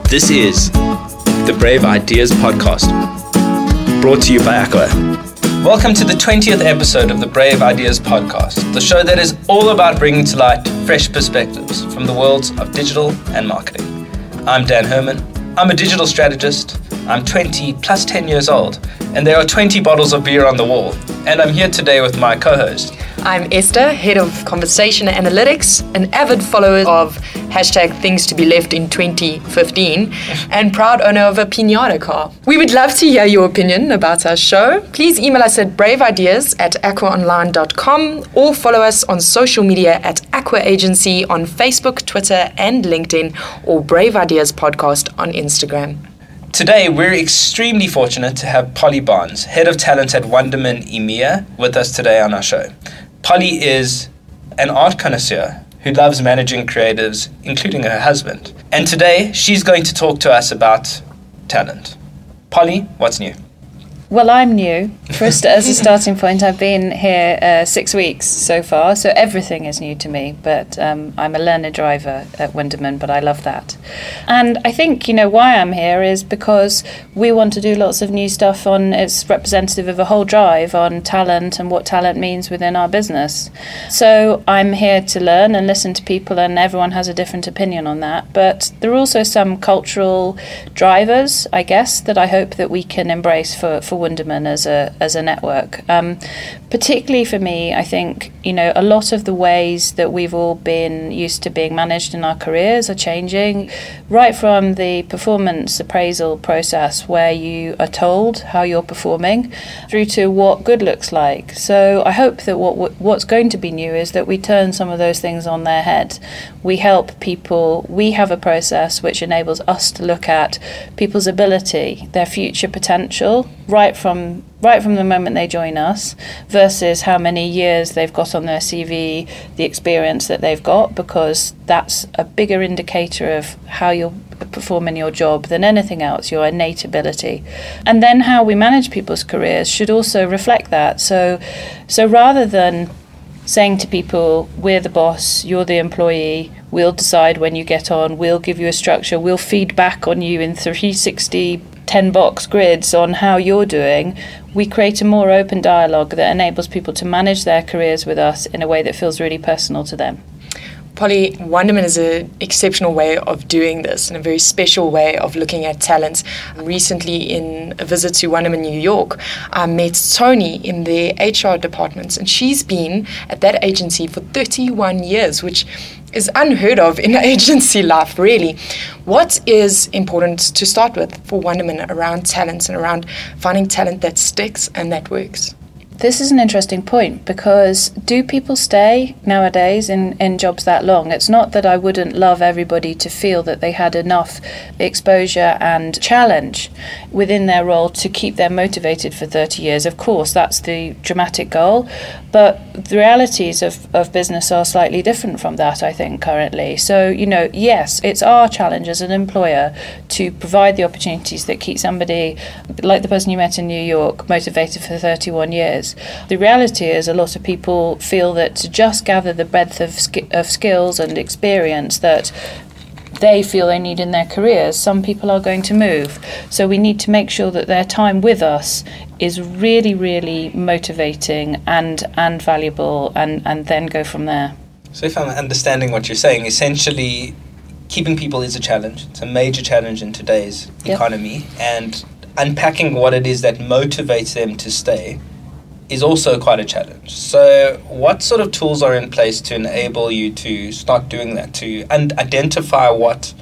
This is the Brave Ideas Podcast, brought to you by Aqua. Welcome to the 20th episode of the Brave Ideas Podcast, the show that is all about bringing to light fresh perspectives from the worlds of digital and marketing. I'm Dan Herman. I'm a digital strategist. I'm 20 plus 10 years old, and there are 20 bottles of beer on the wall. And I'm here today with my co-host. I'm Esther, Head of Conversation Analytics, an avid follower of hashtag Things to be Left in 2015, and proud owner of a Pinata car. We would love to hear your opinion about our show. Please email us at braveideas@aquaonline.com or follow us on social media at Aqua Agency on Facebook, Twitter, and LinkedIn, or Brave Ideas Podcast on Instagram. Today, we're extremely fortunate to have Polly Barnes, Head of Talent at Wunderman EMEA, with us today on our show. Polly is an art connoisseur who loves managing creatives, including her husband. And today, she's going to talk to us about talent. Polly, what's new? Well, I'm new. First, as a starting point, I've been here 6 weeks so far, so everything is new to me, but I'm a learner driver at Wunderman, but I love that. And I think, why I'm here is because we want to do lots of new stuff it's representative of a whole drive on talent and what talent means within our business. So I'm here to learn and listen to people, and everyone has a different opinion on that, but there are also some cultural drivers, I guess, that I hope that we can embrace for Wunderman as a network. Particularly for me, I think, a lot of the ways that we've all been used to being managed in our careers are changing, right from the performance appraisal process where you are told how you're performing through to what good looks like. So I hope that what's going to be new is that we turn some of those things on their head. We help people. We have a process which enables us to look at people's ability, their future potential, right from the moment they join us, versus how many years they've got on their CV, the experience that they've got, because that's a bigger indicator of how you'll perform in your job than anything else, your innate ability. And then how we manage people's careers should also reflect that. So rather than saying to people, we're the boss, you're the employee, we'll decide when you get on, we'll give you a structure, we'll feed back on you in 360 10-box grids on how you're doing, we create a more open dialogue that enables people to manage their careers with us in a way that feels really personal to them. Polly, Wunderman is an exceptional way of doing this and a very special way of looking at talent. Recently, in a visit to Wunderman, New York, I met Tony in their HR departments, and she's been at that agency for 31 years, which is unheard of in agency life, really. What is important to start with for Wunderman around talent and around finding talent that sticks and that works? This is an interesting point, because do people stay nowadays in jobs that long? It's not that I wouldn't love everybody to feel that they had enough exposure and challenge within their role to keep them motivated for 30 years. Of course, that's the dramatic goal, but the realities of business are slightly different from that, I think, currently. So, yes, it's our challenge as an employer to provide the opportunities that keep somebody, like the person you met in New York, motivated for 31 years. The reality is a lot of people feel that to just gather the breadth of skills and experience that they feel they need in their careers, some people are going to move. So we need to make sure that their time with us is really, really motivating and valuable, and then go from there. So if I'm understanding what you're saying, essentially keeping people is a challenge. It's a major challenge in today's economy, and unpacking what it is that motivates them to stay is also quite a challenge. So what sort of tools are in place to enable you to start doing that, to identify what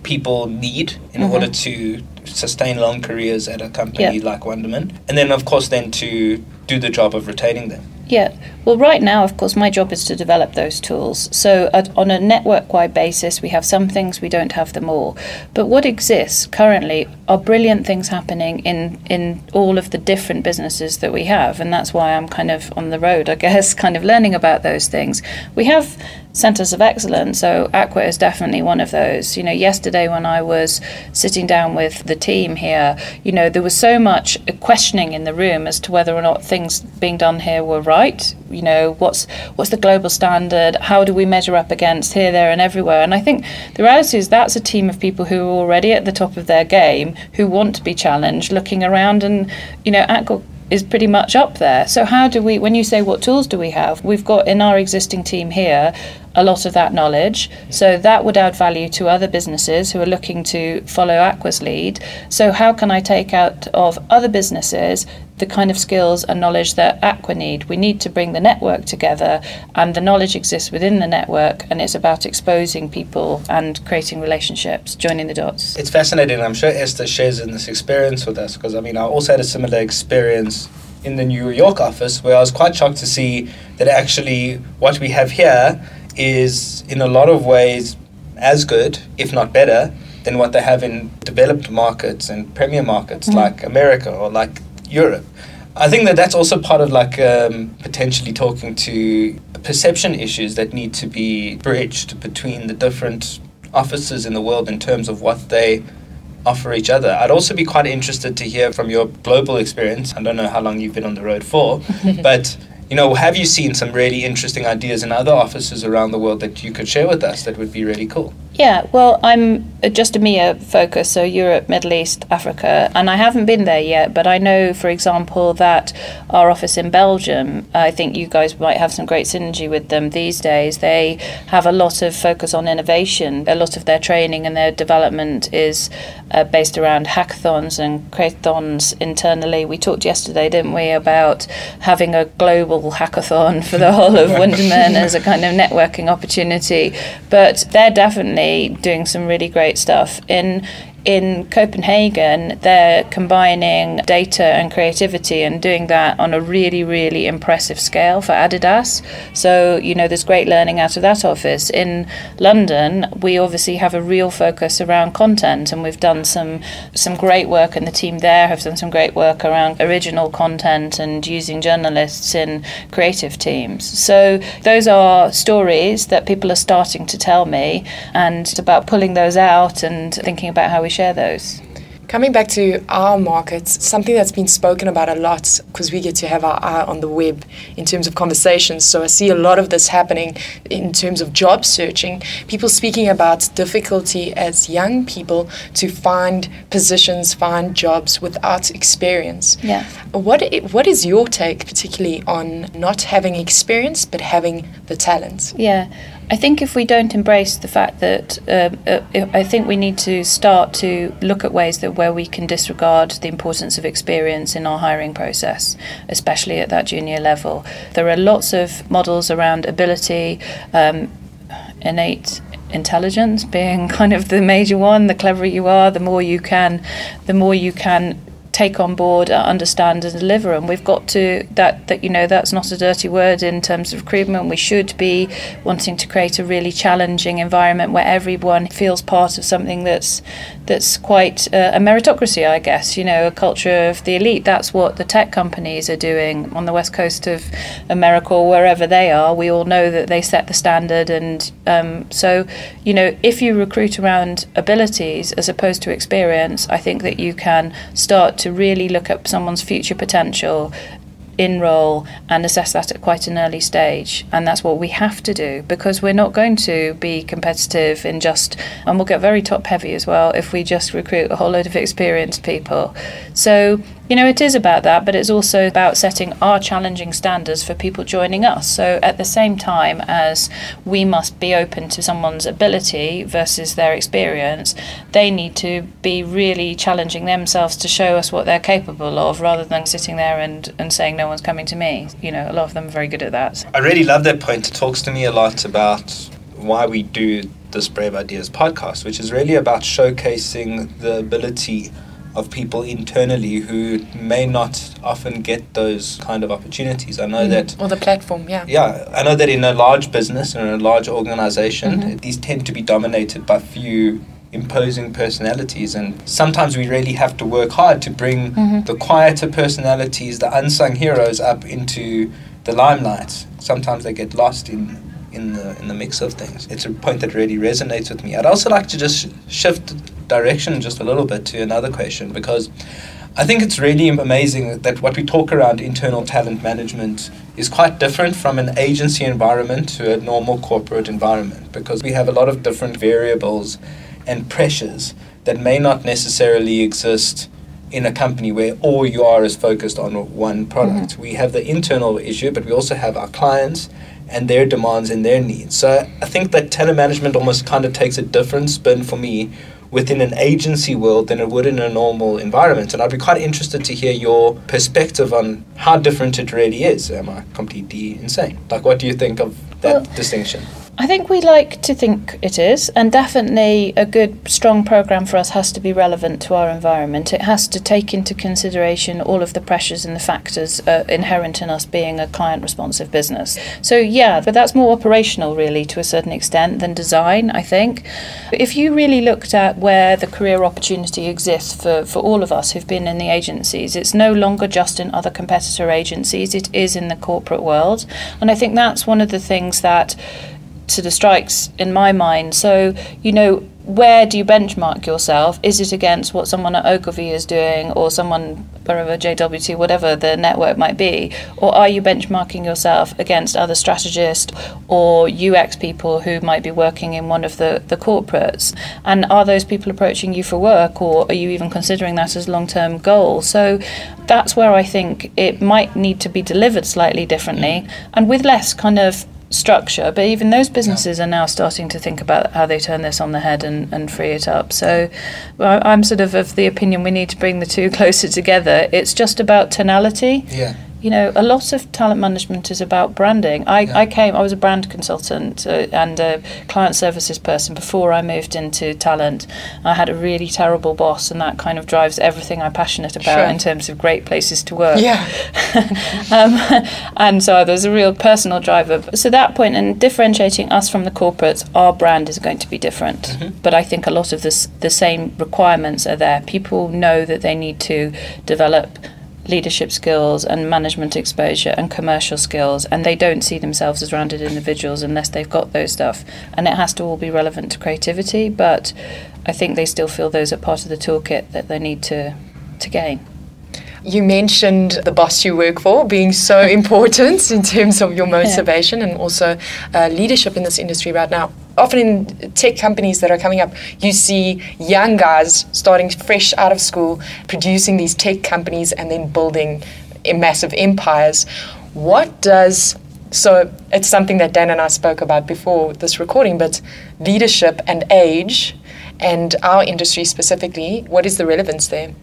people need in order to sustain long careers at a company like Wunderman, and then of course then to do the job of retaining them? Yeah, well, right now, of course, my job is to develop those tools. So on a network-wide basis, we have some things, we don't have them all. But what exists currently are brilliant things happening in all of the different businesses that we have. And that's why I'm kind of on the road, I guess, kind of learning about those things. We have centres of excellence, so Aqua is definitely one of those. Yesterday when I was sitting down with the team here, there was so much questioning in the room as to whether or not things being done here were right right? You know, what's the global standard? How do we measure up against here, there and everywhere? And I think the reality is that's a team of people who are already at the top of their game, who want to be challenged, looking around, and, you know, ACWA is pretty much up there. So how do we, when you say what tools do we have, we've got in our existing team here a lot of that knowledge. So that would add value to other businesses who are looking to follow ACWA's lead. So how can I take out of other businesses the kind of skills and knowledge that ACWA need? We need to bring the network together, and the knowledge exists within the network, and it's about exposing people and creating relationships, joining the dots. It's fascinating. I'm sure Esther shares in this experience with us, because I mean, I also had a similar experience in the New York office, where I was quite shocked to see that actually what we have here is in a lot of ways as good, if not better, than what they have in developed markets and premier markets like America or like Europe. I think that that's also part of like potentially talking to perception issues that need to be bridged between the different offices in the world in terms of what they offer each other. I'd also be quite interested to hear from your global experience. I don't know how long you've been on the road for, but you know, have you seen some really interesting ideas in other offices around the world that you could share with us that would be really cool? Yeah, well, I'm just EMEA focused, so Europe, Middle East, Africa, and I haven't been there yet, but I know, for example, that our office in Belgium, I think you guys might have some great synergy with them these days. They have a lot of focus on innovation. A lot of their training and their development is based around hackathons and creathons internally. We talked yesterday, didn't we, about having a global hackathon for the whole of Wunderman as a kind of networking opportunity, but they're definitely doing some really great stuff. In Copenhagen, they're combining data and creativity and doing that on a really, really impressive scale for Adidas. So, you know, there's great learning out of that office. In London, we obviously have a real focus around content, and we've done some great work, and the team there have done some great work around original content and using journalists in creative teams. So those are stories that people are starting to tell me, and it's about pulling those out and thinking about how we share those. Coming back to our markets, something that's been spoken about a lot, because we get to have our eye on the web in terms of conversations. So I see a lot of this happening in terms of job searching. People speaking about difficulty as young people to find positions, find jobs without experience. Yeah. What is your take particularly on not having experience but having the talent? Yeah. I think if we don't embrace the fact that, I think we need to start to look at ways that where we can disregard the importance of experience in our hiring process, especially at that junior level. There are lots of models around ability, innate intelligence being kind of the major one. The cleverer you are, the more you can take on board, understand and deliver. And we've got to, that you know, that's not a dirty word in terms of recruitment. We should be wanting to create a really challenging environment where everyone feels part of something that's quite a meritocracy, I guess, you know, a culture of the elite. That's what the tech companies are doing on the west coast of America or wherever they are. We all know that they set the standard, and so, you know, if you recruit around abilities as opposed to experience, I think that you can start to really look at someone's future potential, enroll and assess that at quite an early stage. And that's what we have to do, because we're not going to be competitive in and we'll get very top heavy as well if we just recruit a whole load of experienced people. So, you know, it is about that, but it's also about setting our challenging standards for people joining us. So at the same time as we must be open to someone's ability versus their experience, they need to be really challenging themselves to show us what they're capable of, rather than sitting there and saying no one's coming to me. You know, a lot of them are very good at that. I really love that point. It talks to me a lot about why we do this Brave Ideas podcast, which is really about showcasing the ability of people internally who may not often get those kind of opportunities. I know that... Or the platform, yeah. Yeah, I know that in a large business and in a large organization, these tend to be dominated by few imposing personalities, and sometimes we really have to work hard to bring the quieter personalities, the unsung heroes, up into the limelight. Sometimes they get lost in the mix of things. It's a point that really resonates with me. I'd also like to just shift direction just a little bit to another question, because I think it's really amazing that what we talk around internal talent management is quite different from an agency environment to a normal corporate environment, because we have a lot of different variables and pressures that may not necessarily exist in a company where all you are is focused on one product. Mm-hmm. We have the internal issue, but we also have our clients and their demands and their needs. So I think that talent management almost kind of takes a different spin for me within an agency world than it would in a normal environment. And I'd be quite interested to hear your perspective on how different it really is. Am I completely insane? Like, what do you think of that distinction? I think we like to think it is, and definitely a good, strong programme for us has to be relevant to our environment. It has to take into consideration all of the pressures and the factors inherent in us being a client-responsive business. So yeah, but that's more operational really to a certain extent than design, I think. If you really looked at where the career opportunity exists for all of us who've been in the agencies, it's no longer just in other competitor agencies, it is in the corporate world. And I think that's one of the things that sort of strikes in my mind. So, you know, where do you benchmark yourself? Is it against what someone at Ogilvy is doing, or someone, wherever, JWT, whatever the network might be? Or are you benchmarking yourself against other strategists or UX people who might be working in one of the corporates? And are those people approaching you for work, or are you even considering that as a long-term goal? So that's where I think it might need to be delivered slightly differently and with less kind of structure, but even those businesses are now starting to think about how they turn this on the head and free it up. So I'm sort of the opinion we need to bring the two closer together. It's just about tonality. Yeah. You know, a lot of talent management is about branding. I was a brand consultant and a client services person before I moved into talent. I had a really terrible boss, and that kind of drives everything I'm passionate about in terms of great places to work. Yeah. And so there's a real personal driver. So that point, in differentiating us from the corporates, our brand is going to be different. Mm-hmm. But I think a lot of the same requirements are there. People know that they need to develop leadership skills and management exposure and commercial skills, and they don't see themselves as rounded individuals unless they've got those stuff. And it has to all be relevant to creativity, but I think they still feel those are part of the toolkit that they need to gain. You mentioned the boss you work for being so important in terms of your motivation and also leadership in this industry right now. Often in tech companies that are coming up, you see young guys starting fresh out of school, producing these tech companies and then building massive empires. So it's something that Dan and I spoke about before this recording, but leadership and age and our industry specifically, what is the relevance there?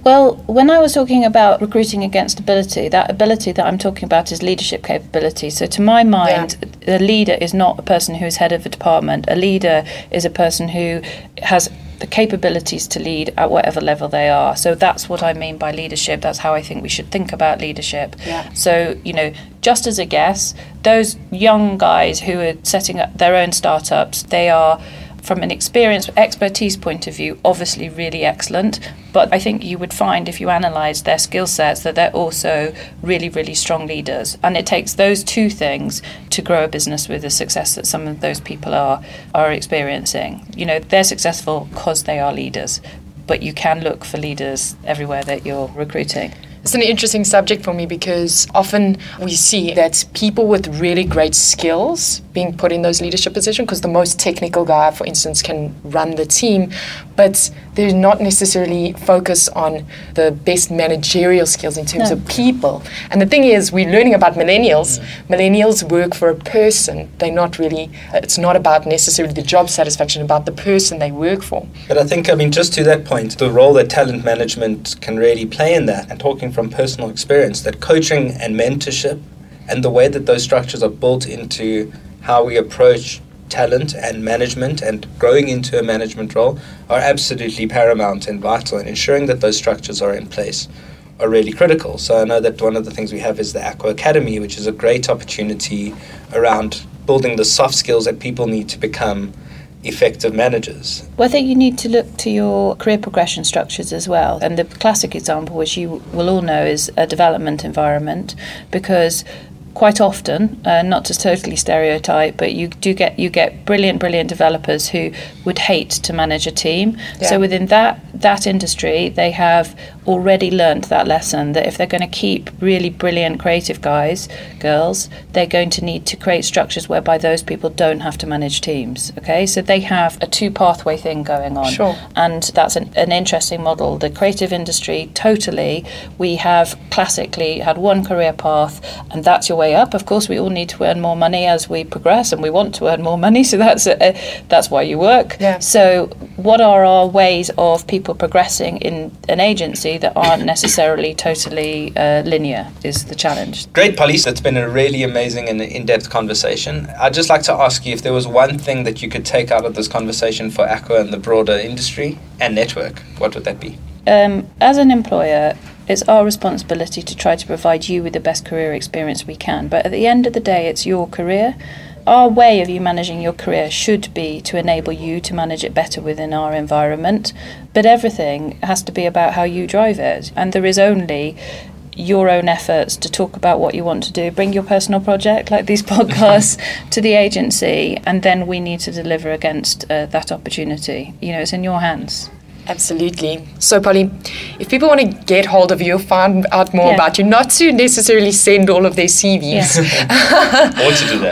Well, when I was talking about recruiting against ability, that ability that I'm talking about is leadership capability. So to my mind, a leader is not a person who is head of a department. A leader is a person who has the capabilities to lead at whatever level they are. So that's what I mean by leadership. That's how I think we should think about leadership. Yeah. So, you know, just as a guess, those young guys who are setting up their own startups, they are, from an expertise point of view, obviously really excellent. But I think you would find, if you analyse their skill sets, that they're also really, really strong leaders. And it takes those two things to grow a business with the success that some of those people are experiencing. You know, they're successful because they are leaders. But you can look for leaders everywhere that you're recruiting. It's an interesting subject for me because often we see that people with really great skills being put in those leadership positions, because the most technical guy, for instance, can run the team, but they're not necessarily focused on the best managerial skills in terms of people. And the thing is, we're learning about millennials. Millennials work for a person. They're not really, it's not about necessarily the job satisfaction, about the person they work for. But I think, just to that point, the role that talent management can really play in that, and talking from personal experience, that coaching and mentorship and the way that those structures are built into how we approach talent and management and growing into a management role are absolutely paramount and vital, and ensuring that those structures are in place are really critical. So I know that one of the things we have is the Aqua Academy, which is a great opportunity around building the soft skills that people need to become effective managers. Well, I think you need to look to your career progression structures as well. And the classic example, which you will all know, is a development environment, because quite often, not to totally stereotype, but you get brilliant developers who would hate to manage a team. Yeah. So within that that industry, they have already learned that lesson, that if they're going to keep really brilliant creative guys, girls, they're going to need to create structures whereby those people don't have to manage teams. Okay, so they have a 2-pathway thing going on. Sure. And that's an interesting model. The creative industry, totally, we have classically had one career path, and that's your way up. Of course, we all need to earn more money as we progress, and we want to earn more money, so that's why you work. Yeah. So what are our ways of people progressing in an agency that aren't necessarily totally linear is the challenge. Great, Polly. That's been a really amazing and in-depth conversation. I'd just like to ask you if there was one thing that you could take out of this conversation for Aqua and the broader industry and network, what would that be? As an employer, it's our responsibility to try to provide you with the best career experience we can. But at the end of the day, it's your career. Our way of you managing your career should be to enable you to manage it better within our environment. But everything has to be about how you drive it. And there is only your own efforts to talk about what you want to do. Bring your personal project, like these podcasts, to the agency. And then we need to deliver against that opportunity. You know, it's in your hands. Absolutely. So, Polly, if people want to get hold of you, find out more about you, not to necessarily send all of their CVs.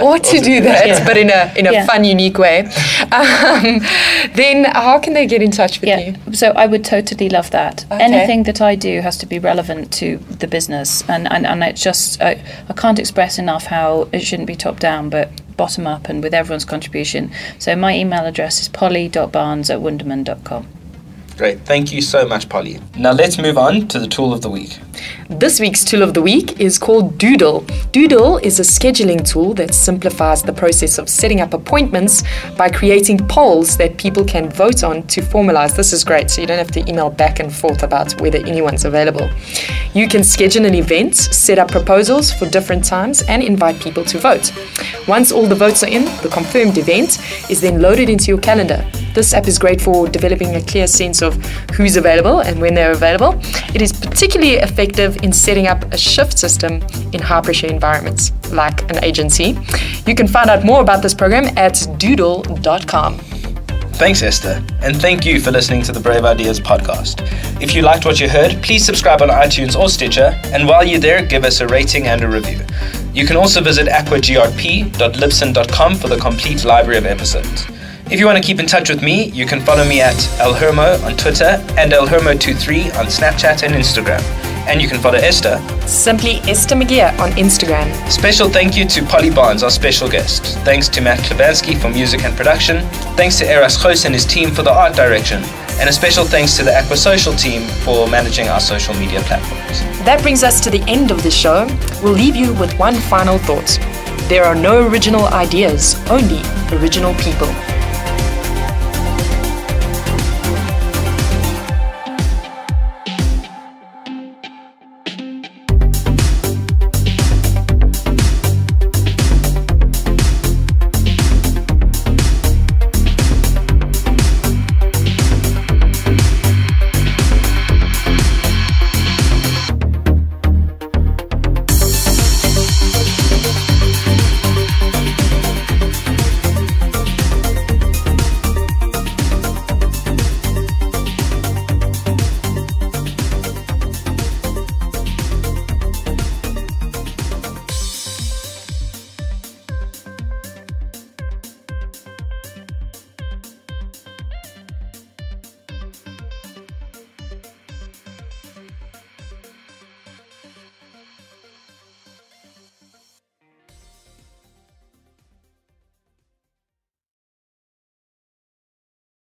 Or to do that, but in a fun, unique way, then how can they get in touch with you? So I would totally love that. Okay. Anything that I do has to be relevant to the business. And it's just, I can't express enough how it shouldn't be top down, but bottom up and with everyone's contribution. So my email address is polly.barnes@wunderman.com. Great. Thank you so much, Polly. Now let's move on to the tool of the week. This week's tool of the week is called Doodle. Doodle is a scheduling tool that simplifies the process of setting up appointments by creating polls that people can vote on to formalize. This is great, so you don't have to email back and forth about whether anyone's available. You can schedule an event, set up proposals for different times, and invite people to vote. Once all the votes are in, the confirmed event is then loaded into your calendar. This app is great for developing a clear sense of who's available and when they're available. It is particularly effective in setting up a shift system in high-pressure environments, like an agency. You can find out more about this program at doodle.com. Thanks, Esther, and thank you for listening to the Brave Ideas podcast. If you liked what you heard, please subscribe on iTunes or Stitcher, and while you're there, give us a rating and a review. You can also visit aquagrp.libsyn.com for the complete library of episodes. If you want to keep in touch with me, you can follow me at elhermo on Twitter and elhermo23 on Snapchat and Instagram. And you can follow Esther. Simply Esther McGeer on Instagram. Special thank you to Polly Barnes, our special guest. Thanks to Matt Klawansky for music and production. Thanks to Eras Khoos and his team for the art direction. And a special thanks to the Aqua Social team for managing our social media platforms. That brings us to the end of the show. We'll leave you with one final thought. There are no original ideas, only original people.